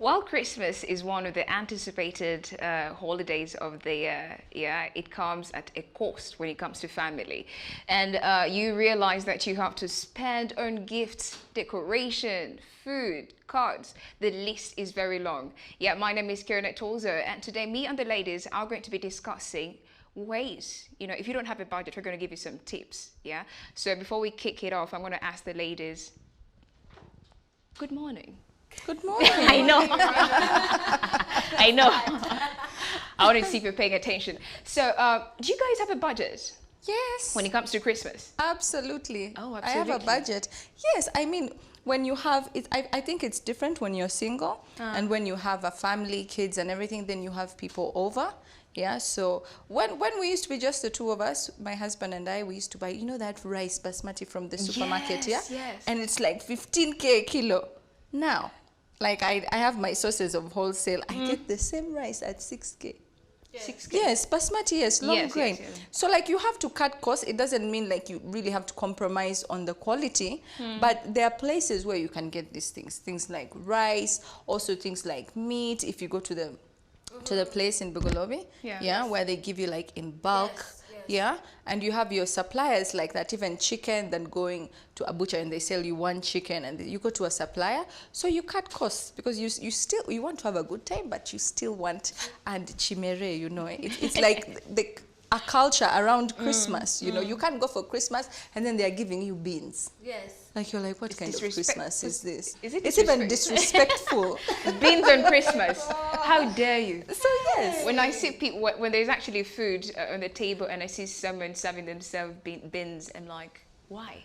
While Christmas is one of the anticipated holidays of the year, yeah, it comes at a cost when it comes to family. And you realize that you have to spend on gifts, decoration, food, cards. The list is very long. Yeah, my name is Kieran Tolzo, and today me and the ladies are going to be discussing ways, if you don't have a budget, we're going to give you some tips. Yeah, so before we kick it off, I'm going to ask the ladies, good morning. Good morning. I know. I know. I want to see if you're paying attention. So, do you guys have a budget? Yes. When it comes to Christmas? Absolutely. Oh, I have absolutely. a budget. Yes, I mean, when you have it, I think it's different when you're single and when you have a family, kids and everything, then you have people over. Yeah, so when we used to be just the two of us, my husband and I, we used to buy, that rice basmati from the supermarket, Yes, yeah? yes. And it's like 15K a kilo. Now, like I have my sources of wholesale, I get the same rice at 6K. 6K. Yes, basmati, yes, long Yes, grain. yes, yes. So like you have to cut costs. It doesn't mean like you really have to compromise on the quality, but there are places where you can get these things like rice, also things like meat. If you go to the place in Bugolobi, Yeah. where they give you like in bulk. Yes. Yeah, and you have your suppliers like that, even chicken, then going to a butcher and they sell you one chicken and you go to a supplier. So you cut costs because you want to have a good time, but you still want, and chimere, it's like a culture around Christmas, you can't go for Christmas and then they're giving you beans. Yes. Like you're like, what kind of Christmas is this? Is it It's even disrespectful. Beans on Christmas. How dare you? So yes. When I see people, when there's actually food on the table and I see someone serving themselves beans, I'm like, why?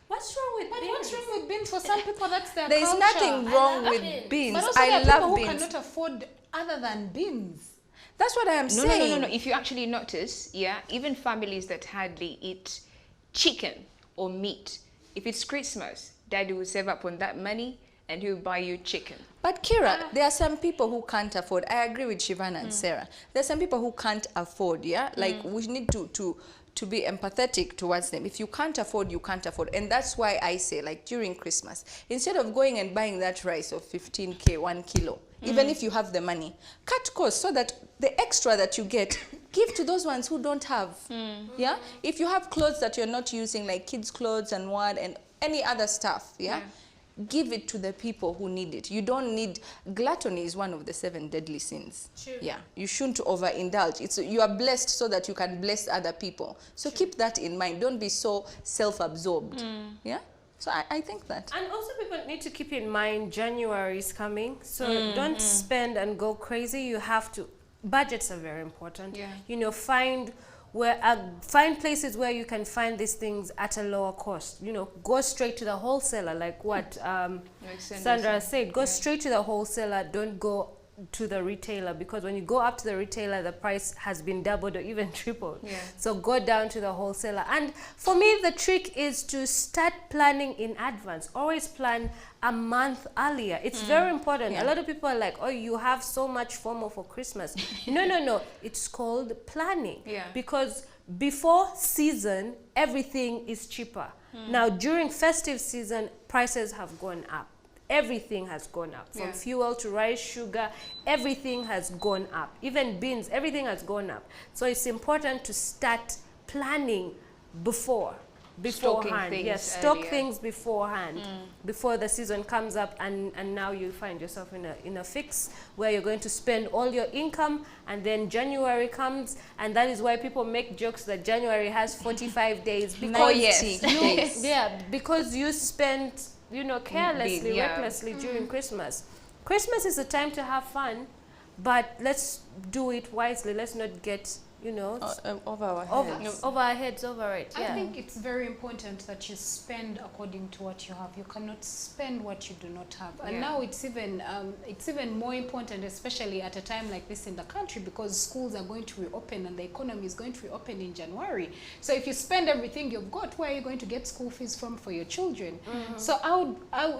What's wrong with beans? What's wrong with beans? For some people, that's their There's culture. nothing wrong love with beans. beans. But also there I are people love who beans. cannot afford other than beans. That's what I am No, saying. no. If you actually notice, even families that hardly eat chicken or meat, if it's Christmas, Daddy will save up on that money and he'll buy you chicken. But Kira, there are some people who can't afford. I agree with Shivana and Sarah. There are some people who can't afford, Like we need to be empathetic towards them. If you can't afford, you can't afford. And that's why I say, like during Christmas, instead of going and buying that rice of 15K, 1 kilo, even if you have the money, cut costs so that the extra that you get, give to those ones who don't have. Yeah? If you have clothes that you're not using, like kids' clothes and any other stuff, give it to the people who need it. You don't need, gluttony is one of the 7 deadly sins. True. Yeah, you shouldn't overindulge. You are blessed so that you can bless other people. So keep that in mind. Don't be so self-absorbed. Yeah, so I think that. And also people need to keep in mind January is coming. So don't spend and go crazy. You have to, budgets are very important. Yeah. Find places where you can find these things at a lower cost. Go straight to the wholesaler, like what Like Sandra said. Go straight to the wholesaler. Don't go to the retailer, because when you go up to the retailer, the price has been doubled or even tripled. Yeah. So go down to the wholesaler. And for me, the trick is to start planning in advance. Always plan a month earlier. It's very important. A lot of people are like, oh, you have so much FOMO for Christmas. No. It's called planning. Yeah. Because before season, everything is cheaper. Now, during festive season, prices have gone up. Everything has gone up, from fuel to rice, sugar, everything has gone up. Even beans, everything has gone up. So it's important to start planning beforehand. Things Stock earlier. things beforehand, before the season comes up, and now you find yourself in a fix where you're going to spend all your income, and then January comes, and that is why people make jokes that January has 45 days. Because 90 days. because you spent carelessly, recklessly during Christmas. Christmas is a time to have fun, but let's do it wisely. Let's not get, Over our heads. over our heads over it. I think it's very important that you spend according to what you have. You cannot spend what you do not have. And now it's even more important, especially at a time like this in the country, because schools are going to reopen and the economy is going to reopen in January. So if you spend everything you've got, where are you going to get school fees from for your children? So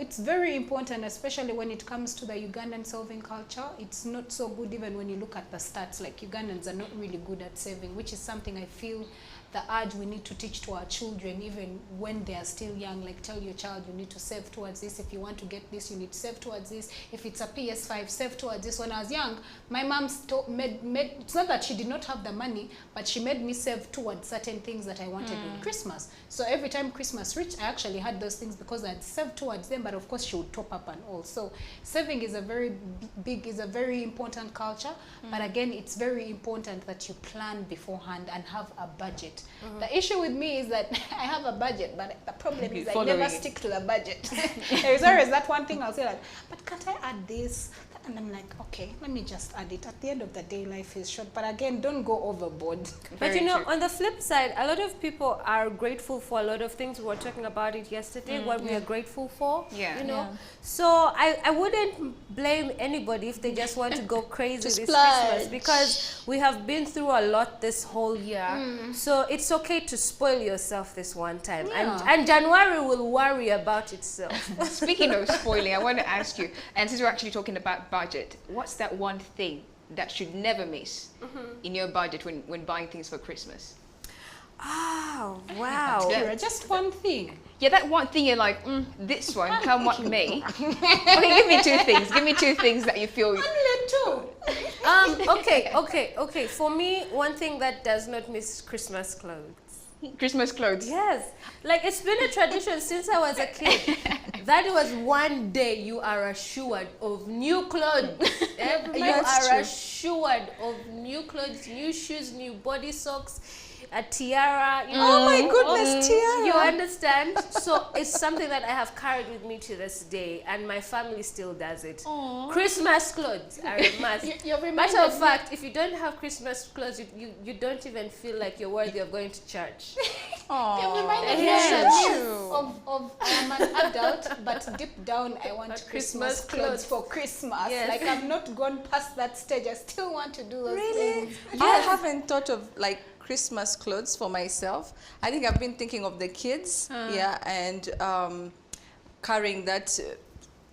it's very important, especially when it comes to the Ugandan saving culture. It's not so good even when you look at the stats. Like Ugandans are not really good at saving, which is something I feel the urge we need to teach to our children even when they are still young. Like, tell your child you need to save towards this. If you want to get this, you need to save towards this. If it's a PS5, save towards this. When I was young, my mom made it's not that she did not have the money, but she made me save towards certain things that I wanted on Christmas. So every time Christmas reached, I actually had those things because I had saved towards them, but of course she would top up and all. So saving is a very very important culture, but again, it's very important that you plan beforehand and have a budget. The issue with me is that I have a budget, but the problem is I never stick to the budget. There's always that one thing I'll say like, but can't I add this? And I'm like, okay, let me just add it. At the end of the day, life is short. But again, don't go overboard. But you know, on the flip side, a lot of people are grateful for a lot of things. We were talking about it yesterday, what we are grateful for, you know. So I wouldn't blame anybody if they just want to go crazy this Christmas, because we have been through a lot this whole year. So it's okay to spoil yourself this one time. And January will worry about itself. Speaking of spoiling, I want to ask you, and since we're actually talking about budget, what's that one thing that should never miss in your budget when buying things for Christmas? Oh, wow. Yeah, just one thing. Yeah, that one thing you're like, this one, come what may. Okay, give me two things. Give me two things that you feel. Okay. For me, one thing that does not miss Christmas clothes. Christmas clothes. Yes, like it's been a tradition since I was a kid. That was one day you are assured of new clothes. You are assured of new clothes, new shoes, new body socks, a tiara. You know, oh my goodness, tiara. You understand? So it's something that I have carried with me to this day, and my family still does it. Aww. Christmas clothes are a must. Matter of fact, if you don't have Christmas clothes, you don't even feel like you're worthy of going to church. You're reminded me of I am an adult, but deep down I want Christmas clothes for Christmas. Yes. Like, I've not gone past that stage. I still want to do those things. I haven't thought of like Christmas clothes for myself. I think I've been thinking of the kids, and carrying that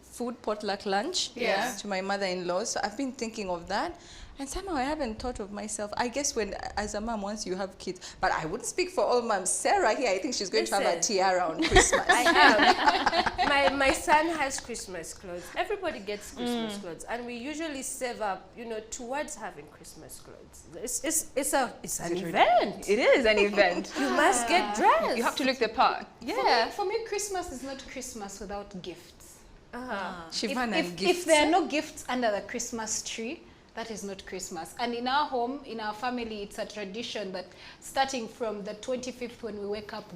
food potluck lunch to my mother-in-law. So I've been thinking of that. And somehow I haven't thought of myself. I guess when, as a mom, once you have kids, but I wouldn't speak for all moms. Sarah here, I think she's going to have a tiara on Christmas. I have. My son has Christmas clothes. Everybody gets Christmas clothes, and we usually save up, you know, towards having Christmas clothes. It's an event. It is an event. You must get dressed. You have to look the part. Yeah. For me, Christmas is not Christmas without gifts. Gifts. If there are no gifts under the Christmas tree, that is not Christmas. And in our home, in our family, it's a tradition that starting from the 25th when we wake up,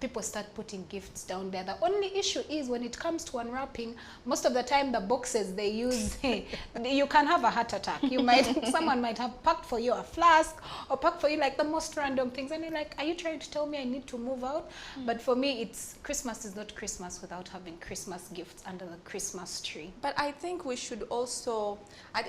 people start putting gifts down there. The only issue is when it comes to unwrapping, most of the time the boxes they use, you can have a heart attack. Someone might have packed for you a flask or packed for you like the most random things. And you're like, are you trying to tell me I need to move out? But for me, Christmas is not Christmas without having Christmas gifts under the Christmas tree. But I think we should also,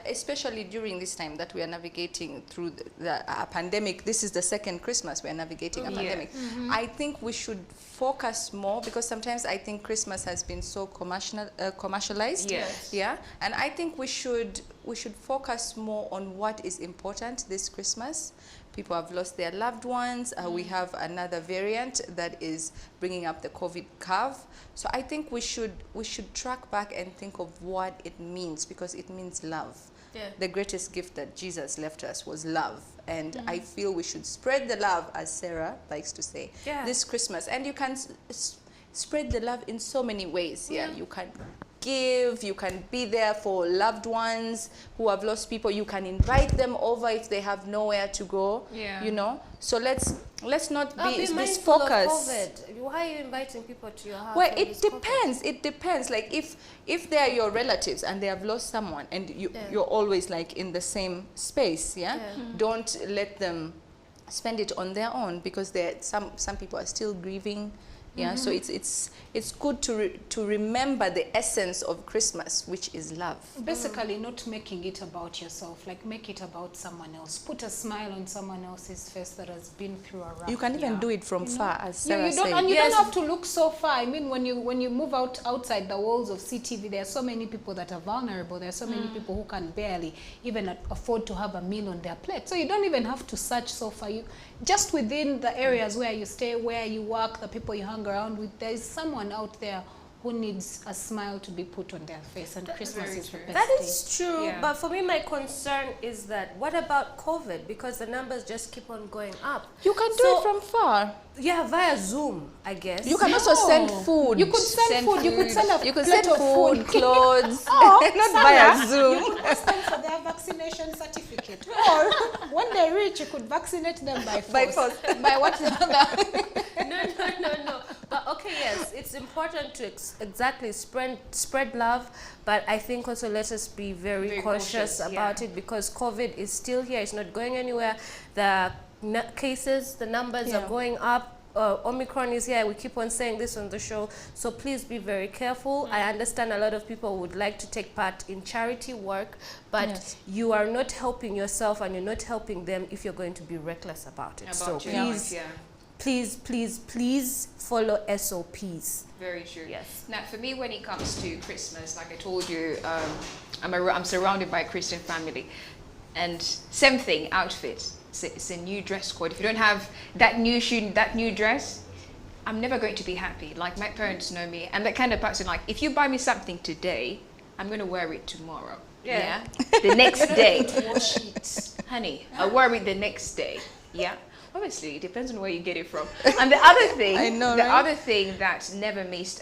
especially during this time that we are navigating through the pandemic, this is the second Christmas we are navigating a pandemic. I think we should focus more, because sometimes I think Christmas has been so commercialized. Yes. Yeah, and I think we should focus more on what is important this Christmas. People have lost their loved ones. We have another variant that is bringing up the COVID curve. So I think we should track back and think of what it means, because it means love. Yeah. The greatest gift that Jesus left us was love. And I feel we should spread the love, as Sarah likes to say, this Christmas. And you can spread the love in so many ways. You can give, you can be there for loved ones who have lost people. You can invite them over if they have nowhere to go. You know, so let's not be focused. Why are you inviting people to your house? Well, it depends. It depends. Like if they are your relatives and they have lost someone, and you're always like in the same space, don't let them spend it on their own, because some people are still grieving Yeah, so it's good to remember the essence of Christmas, which is love. Basically, not making it about yourself, like make it about someone else. Put a smile on someone else's face that has been through a rough You can even year. do it from far, as Sarah you don't, said. and you Yes. don't have to look so far. I mean, when you move outside the walls of CTV, there are so many people that are vulnerable. There are so many people who can barely even afford to have a meal on their plate. So you don't even have to search so far. You just within the areas where you stay, where you work, the people you hang around with, there is someone out there who needs a smile to be put on their face, and Christmas very is the true. best That day. is true, Yeah. but for me, my concern is that what about COVID? Because the numbers just keep on going up. You can do So- it from far. Yeah, via Zoom, I guess. You can also send food. You could send food. You could send a You could plate send of food, clothes, Oh, not Sarah, via Zoom. You could ask them for their vaccination certificate, or when they reach, you could vaccinate them by force. By force. By what? No. But okay, yes, it's important to exactly spread love, but I think also let us be very cautious about it, because COVID is still here. It's not going anywhere. The cases, the numbers are going up. Omicron is here. We keep on saying this on the show, so please be very careful. I understand a lot of people would like to take part in charity work, but Yes. you are not helping yourself and you're not helping them if you're going to be reckless about it. About So your life, please, yeah. please follow SOPs. Very true. Yes. Now, for me, when it comes to Christmas, like I told you, I'm surrounded by a Christian family, and same thing, outfit. It's a new dress code. If you don't have that new shoe, that new dress, I'm never going to be happy. Like, my parents know me, and that kind of person. Like, if you buy me something today, I'm gonna wear it tomorrow. Yeah. The next day, Wash it. honey, I'll wear it the next day. Yeah. Obviously, it depends on where you get it from. And the other thing, I know, the right? other thing that never missed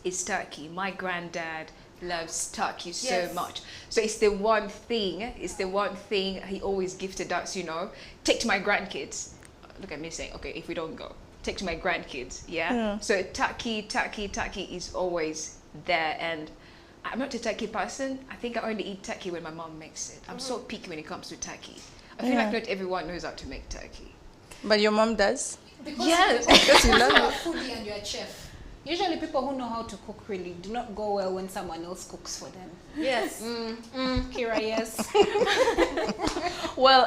is turkey. My granddad loves turkey so Yes. much. So it's the one thing he always gifted us, you know. Take to my grandkids. Look at me saying, okay, if we don't go, take to my grandkids, yeah? So turkey is always there, and I'm not a turkey person. I think I only eat turkey when my mom makes it. I'm so picky when it comes to turkey. I feel like not everyone knows how to make turkey. But your mom does? Because Yes. Because you you're love a it. foodie and you're a chef. Usually people who know how to cook really do not go well when someone else cooks for them. Yes. Kira, yes. Well,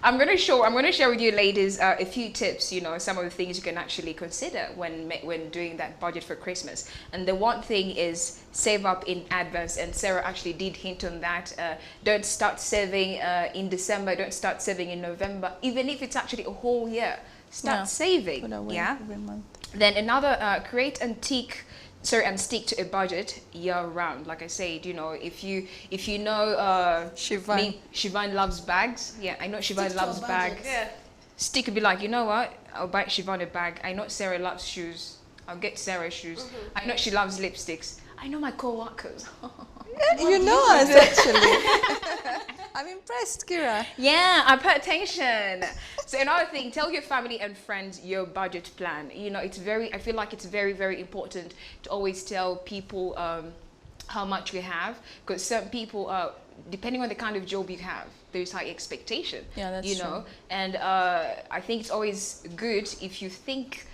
I'm gonna share with you ladies a few tips. You know, some of the things you can actually consider when doing that budget for Christmas. And the one thing is save up in advance. And Sarah actually did hint on that. Don't start saving in December. Don't start saving in November. Even if it's actually a whole year, start saving. Put away Yeah. every month. Then another, create and stick to a budget year round. Like I said, you know, if you know Shivan. Shivan loves bags. Yeah, I know Shivan Stick to a loves budget. bags. Yeah. Stick could be like, you know what? I'll buy Shivan a bag. I know Sarah loves shoes. I'll get Sarah shoes. I know she loves lipsticks. I know my co-workers. You know us, actually. I'm impressed, Kira. Yeah, I pay attention. So another thing, tell your family and friends your budget plan. You know, I feel like it's very, very important to always tell people how much we have, because some people, depending on the kind of job you have, there's high expectation. Yeah, that's you know, and I think it's always good if you think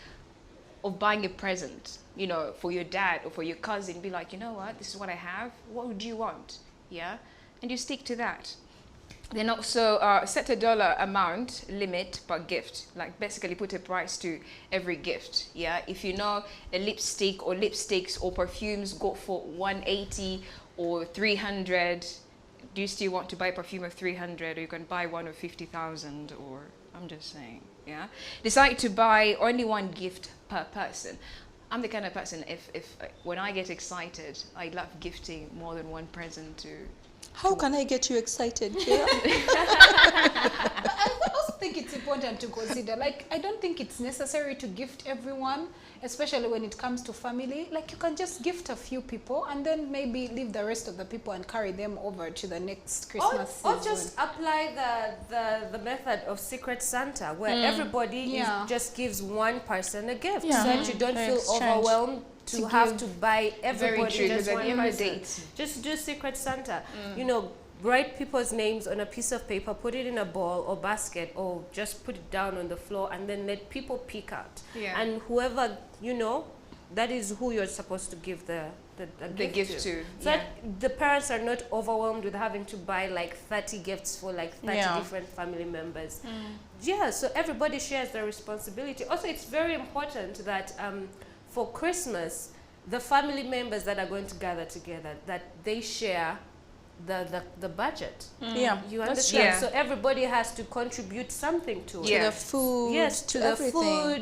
of buying a present, you know, for your dad or for your cousin. Be like, you know what, this is what I have. What would you want? Yeah, and you stick to that. Then also set a dollar amount limit per gift. Like basically put a price to every gift. Yeah, if you know a lipstick or lipsticks or perfumes go for 180 or 300, do you still want to buy a perfume of 300, or you can buy one of 50,000? Or I'm just saying, yeah. Decide to buy only one gift per person. I'm the kind of person, if when I get excited, I love gifting more than one present to. How can I get you excited, Kira? I also think it's important to consider, like, I don't think it's necessary to gift everyone, especially when it comes to family. Like, you can just gift a few people and then maybe leave the rest of the people and carry them over to the next Christmas Or season. just apply the method of Secret Santa, where everybody just gives one person a gift, Yeah. so that you don't feel Exchange. overwhelmed to have to buy everybody true, just because at one the end of the person. day, Just do Secret Santa. You know, write people's names on a piece of paper, put it in a bowl or basket, or just put it down on the floor, and then let people pick out. Yeah. And whoever, you know, that is who you're supposed to give the gift to. So that the parents are not overwhelmed with having to buy like 30 gifts for like 30 different family members. Yeah, so everybody shares their responsibility. Also, it's very important that for Christmas, the family members that are going to gather together, that they share the budget. Yeah, You that's understand? Yeah. So everybody has to contribute something to it. Yeah. To the food, Yes, to the everything.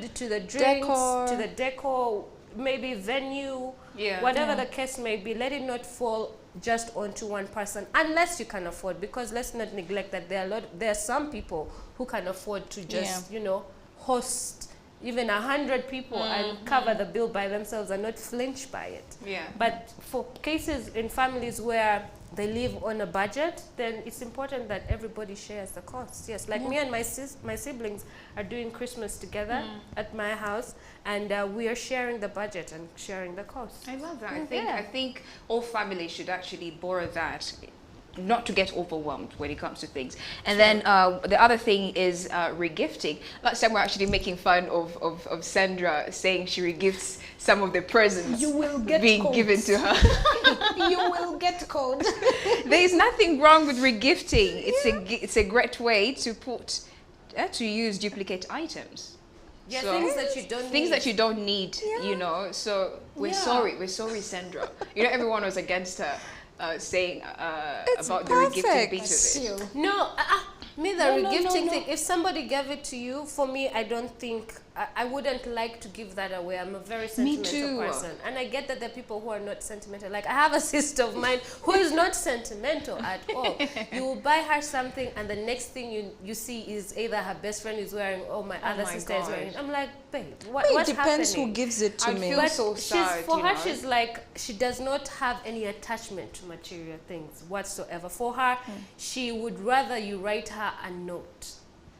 food, to the drinks, Decor. to the decor, maybe venue, Yeah. whatever the case may be. Let it not fall just onto one person, unless you can afford. Because let's not neglect that there are some people who can afford to just you know, host even 100 people and cover the bill by themselves and not flinch by it. Yeah. But for cases in families where they live on a budget, then it's important that everybody shares the costs. Yes, like me and my siblings are doing Christmas together at my house, and we are sharing the budget and sharing the costs. I love that. I think all families should actually borrow that, not to get overwhelmed when it comes to things. And then the other thing is regifting. Last time we're actually making fun of Sandra saying she regifts some of the presents You will get being codes. given to her. You will get cold. There is nothing wrong with regifting. It's a great way to put to use duplicate items. Yeah, So- things that you don't Things need. that you don't need, you know. So we're sorry, Sandra. You know, everyone was against her. Saying about the regifting perfect. bit of it. Still. No, me the No, no, regifting no. thing, if somebody gave it to you, for me, I don't think, I wouldn't like to give that away. I'm a very sentimental too. person. And I get that there are people who are not sentimental. Like, I have a sister of mine who is not sentimental at all. You will buy her something, and the next thing you see is either her best friend is wearing, or my other my sister is wearing. God. I'm like, babe, It what's depends happening? who gives it to I'd me. feel But so sad, for you her, know. she's like, she does not have any attachment to material things whatsoever. For her, she would rather you write her a note.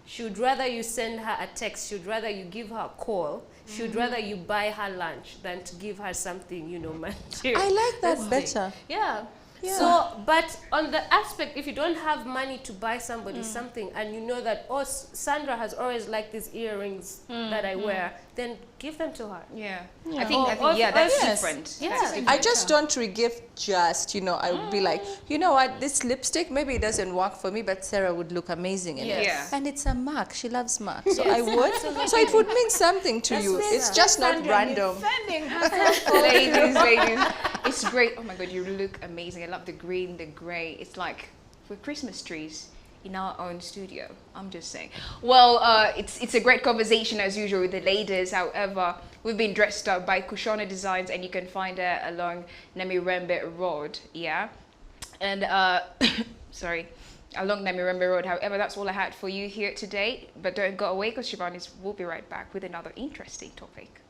She would rather you send her a text. She would rather you give her a call. She would rather you buy her lunch than to give her something, you know, material. I like that That's better. Yeah. Yeah. So, but on the aspect, if you don't have money to buy somebody something, and you know that, oh, Sandra has always liked these earrings that I wear, then give them to her. Yeah. Yeah. I think Or- yeah, that's yes. different. Yeah. That's different. I just don't regift just, you know, I would be like, you know what, this lipstick, maybe it doesn't work for me, but Sarah would look amazing in it. Yes. And it's a mark. She loves marks. So Yes, I would. absolutely. So it would mean something to you. Sarah. It's just not Sandra random. defending herself. ladies, it's great. Oh my God, you look amazing. I love the green, the grey. It's like we're Christmas trees in our own studio. I'm just saying. Well, it's a great conversation as usual with the ladies. However, we've been dressed up by Kushona Designs, and you can find her along Namirembe Road. Yeah, and sorry, along Namirembe Road. However, that's all I had for you here today. But don't go away, because Shivani will be right back with another interesting topic.